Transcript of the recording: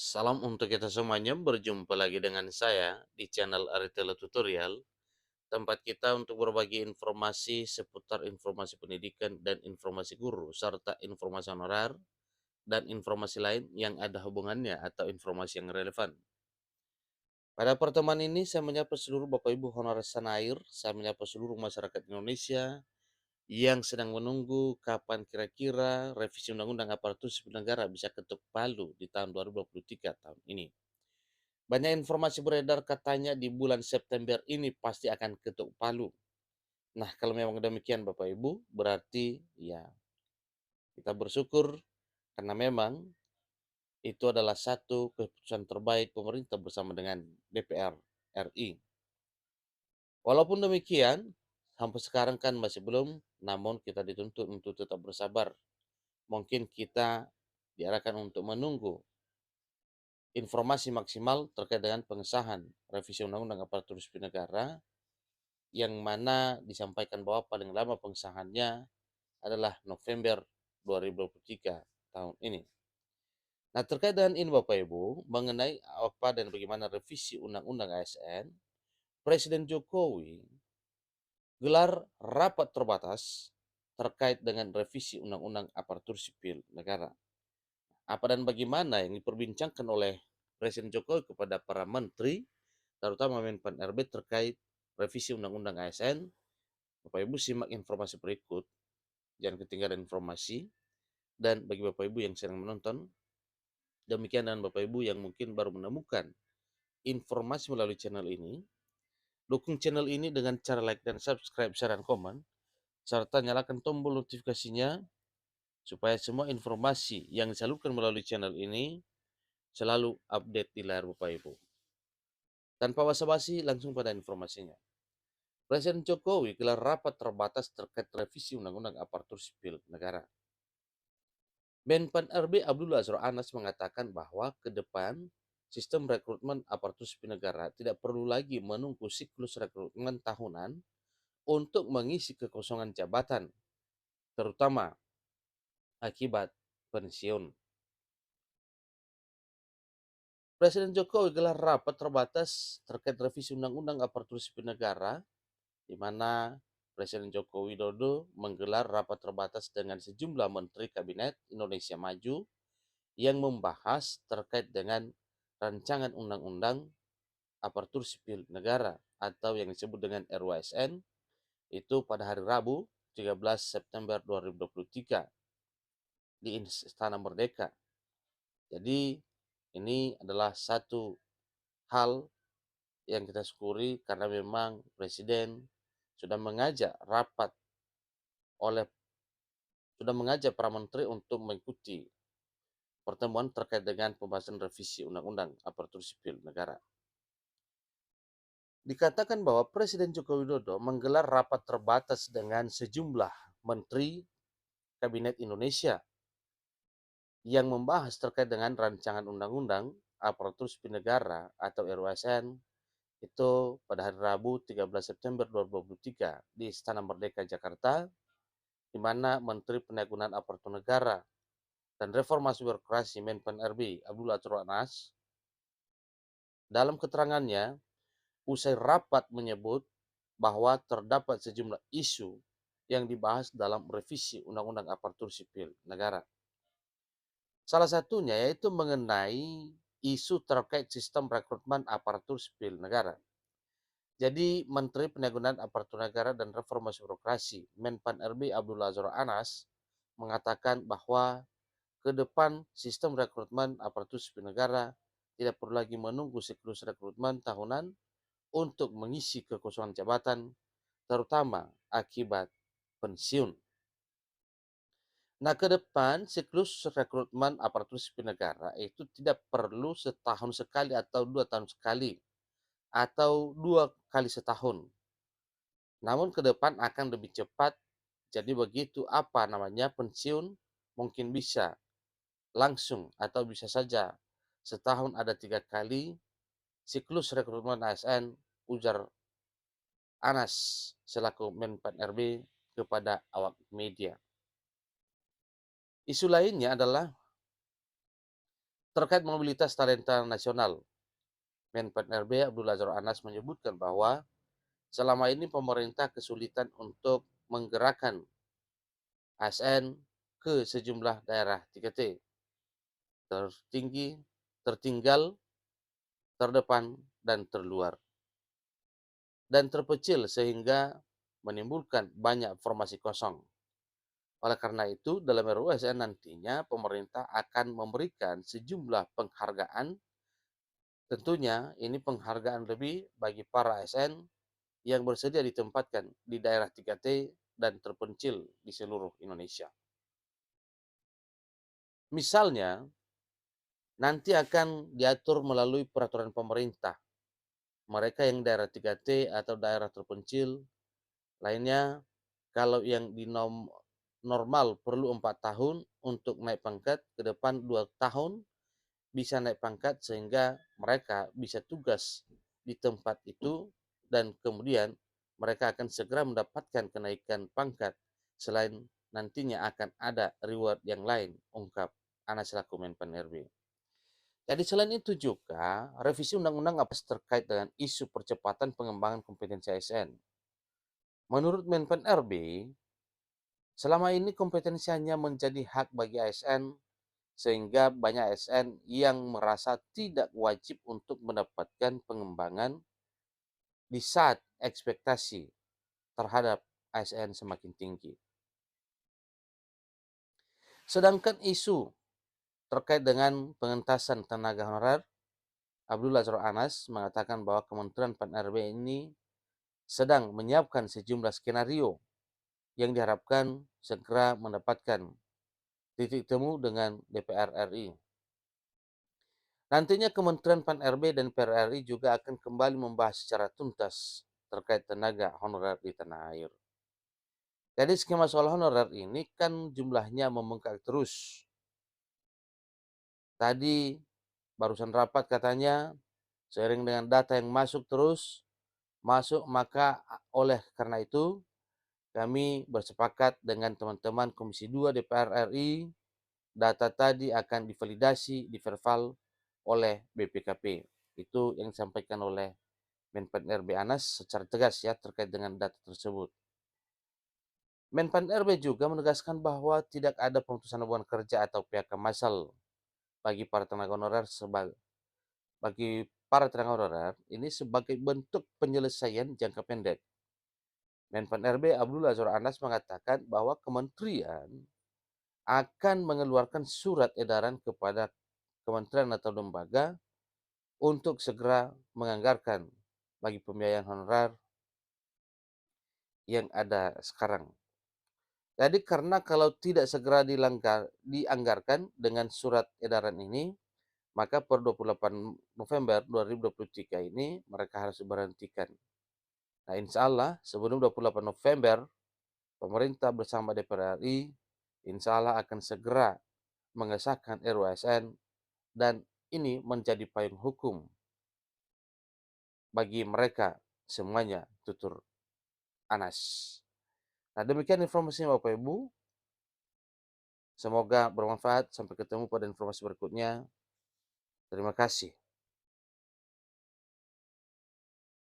Salam untuk kita semuanya, berjumpa lagi dengan saya di channel Aritelo Tutorial, tempat kita untuk berbagi informasi seputar informasi pendidikan dan informasi guru, serta informasi honorer dan informasi lain yang ada hubungannya atau informasi yang relevan. Pada pertemuan ini, saya menyapa seluruh Bapak Ibu honorer Sanair, saya menyapa seluruh masyarakat Indonesia yang sedang menunggu kapan kira-kira revisi Undang-Undang Aparatur Sipil Negara bisa ketuk palu di tahun 2023 tahun ini. Banyak informasi beredar katanya di bulan September ini pasti akan ketuk palu. Nah, kalau memang demikian Bapak Ibu, berarti ya kita bersyukur karena memang itu adalah satu keputusan terbaik pemerintah bersama dengan DPR RI. Walaupun demikian, sampai sekarang kan masih belum, namun kita dituntut untuk tetap bersabar. Mungkin kita diarahkan untuk menunggu informasi maksimal terkait dengan pengesahan revisi Undang-Undang Aparatur Sipil Negara yang mana disampaikan bahwa paling lama pengesahannya adalah November 2023 tahun ini. Nah, terkait dengan ini Bapak Ibu, mengenai apa dan bagaimana revisi Undang-Undang ASN, Presiden Jokowi gelar rapat terbatas terkait dengan revisi Undang-Undang Aparatur Sipil Negara. Apa dan bagaimana yang diperbincangkan oleh Presiden Jokowi kepada para menteri, terutama Menpan RB terkait revisi Undang-Undang ASN. Bapak Ibu simak informasi berikut, jangan ketinggalan informasi. Dan bagi Bapak Ibu yang sedang menonton, demikian dan Bapak Ibu yang mungkin baru menemukan informasi melalui channel ini, dukung channel ini dengan cara like dan subscribe, share, dan komen, serta nyalakan tombol notifikasinya supaya semua informasi yang disalurkan melalui channel ini selalu update di layar Bapak Ibu. Tanpa basa-basi, langsung pada informasinya. Presiden Jokowi gelar rapat terbatas terkait revisi Undang-Undang Aparatur Sipil Negara. Menpan RB Abdullah Azwar Anas mengatakan bahwa ke depan sistem rekrutmen aparatur sipil negara tidak perlu lagi menunggu siklus rekrutmen tahunan untuk mengisi kekosongan jabatan, terutama akibat pensiun. Presiden Jokowi gelar rapat terbatas terkait revisi Undang-Undang Aparatur Sipil Negara, di mana Presiden Joko Widodo menggelar rapat terbatas dengan sejumlah Menteri Kabinet Indonesia Maju yang membahas terkait dengan rancangan undang-undang aparatur sipil negara atau yang disebut dengan RUASN itu pada hari Rabu 13 September 2023 di Istana Merdeka. Jadi ini adalah satu hal yang kita syukuri karena memang Presiden sudah mengajak rapat oleh sudah mengajak para menteri untuk mengikuti pertemuan terkait dengan pembahasan revisi Undang-Undang Aparatur Sipil Negara. Dikatakan bahwa Presiden Joko Widodo menggelar rapat terbatas dengan sejumlah menteri Kabinet Indonesia yang membahas terkait dengan rancangan undang-undang aparatur sipil negara atau RUASN itu pada hari Rabu 13 September 2023 di Istana Merdeka Jakarta, di mana Menteri Pendayagunaan Aparatur Negara dan Reformasi Birokrasi Menpan RB Abdullah Azwar Anas dalam keterangannya usai rapat menyebut bahwa terdapat sejumlah isu yang dibahas dalam revisi Undang-Undang Aparatur Sipil Negara. Salah satunya yaitu mengenai isu terkait sistem rekrutmen aparatur sipil negara. Jadi Menteri Pendayagunaan Aparatur Negara dan Reformasi Birokrasi Menpan RB Abdullah Azwar Anas mengatakan bahwa ke depan sistem rekrutmen aparatur sipil negara tidak perlu lagi menunggu siklus rekrutmen tahunan untuk mengisi kekosongan jabatan, terutama akibat pensiun. Nah, ke depan siklus rekrutmen aparatur sipil negara itu tidak perlu setahun sekali atau 2 tahun sekali atau 2 kali setahun. Namun ke depan akan lebih cepat. Jadi begitu apa namanya pensiun mungkin bisa langsung atau bisa saja setahun ada 3 kali siklus rekrutmen ASN, ujar Anas selaku Menpan RB kepada awak media. Isu lainnya adalah Terkait mobilitas talenta nasional, Menpan RB Abdul Azhar Anas menyebutkan bahwa selama ini pemerintah kesulitan untuk menggerakkan ASN ke sejumlah daerah 3T, tertinggi, tertinggal, terdepan, dan terluar, dan terpencil sehingga menimbulkan banyak formasi kosong. Oleh karena itu, dalam RUU ASN nantinya pemerintah akan memberikan sejumlah penghargaan. Tentunya ini penghargaan lebih bagi para ASN yang bersedia ditempatkan di daerah 3T dan terpencil di seluruh Indonesia. Misalnya, nanti akan diatur melalui peraturan pemerintah. Mereka yang daerah 3T atau daerah terpencil lainnya, kalau yang di normal perlu 4 tahun untuk naik pangkat, ke depan 2 tahun bisa naik pangkat sehingga mereka bisa tugas di tempat itu dan kemudian mereka akan segera mendapatkan kenaikan pangkat selain nantinya akan ada reward yang lain, ungkap Anas selaku Menpan RB. Jadi selain itu juga revisi undang-undang apa terkait dengan isu percepatan pengembangan kompetensi ASN. Menurut Menpan RB, selama ini kompetensi hanya menjadi hak bagi ASN sehingga banyak ASN yang merasa tidak wajib untuk mendapatkan pengembangan di saat ekspektasi terhadap ASN semakin tinggi. Sedangkan isu terkait dengan pengentasan tenaga honorer, Abdul Azhar Anas mengatakan bahwa Kementerian PAN-RB ini sedang menyiapkan sejumlah skenario yang diharapkan segera mendapatkan titik temu dengan DPR RI. Nantinya Kementerian PAN-RB dan DPR RI juga akan kembali membahas secara tuntas terkait tenaga honorer di tanah air. Jadi skema soal honorer ini kan jumlahnya membengkak terus. Tadi barusan rapat katanya seiring dengan data yang masuk terus masuk, maka oleh karena itu kami bersepakat dengan teman-teman Komisi 2 DPR RI, data tadi akan divalidasi, diverval oleh BPKP. Itu yang disampaikan oleh Menpan RB Anas secara tegas ya terkait dengan data tersebut. Menpan RB juga menegaskan bahwa tidak ada pemutusan hubungan kerja atau PHK massal bagi para tenaga honorer ini sebagai bentuk penyelesaian jangka pendek. Menpan RB Abdul Azhar Anas mengatakan bahwa kementerian akan mengeluarkan surat edaran kepada kementerian atau lembaga untuk segera menganggarkan bagi pembiayaan honorer yang ada sekarang. Jadi karena kalau tidak segera dianggarkan dengan surat edaran ini, maka per 28 November 2023 ini mereka harus diberhentikan. Nah, insya Allah sebelum 28 November, pemerintah bersama DPR RI insya Allah akan segera mengesahkan RUU ASN dan ini menjadi payung hukum bagi mereka semuanya, tutur Anas. Nah, demikian informasinya Bapak Ibu. Semoga bermanfaat. Sampai ketemu pada informasi berikutnya. Terima kasih.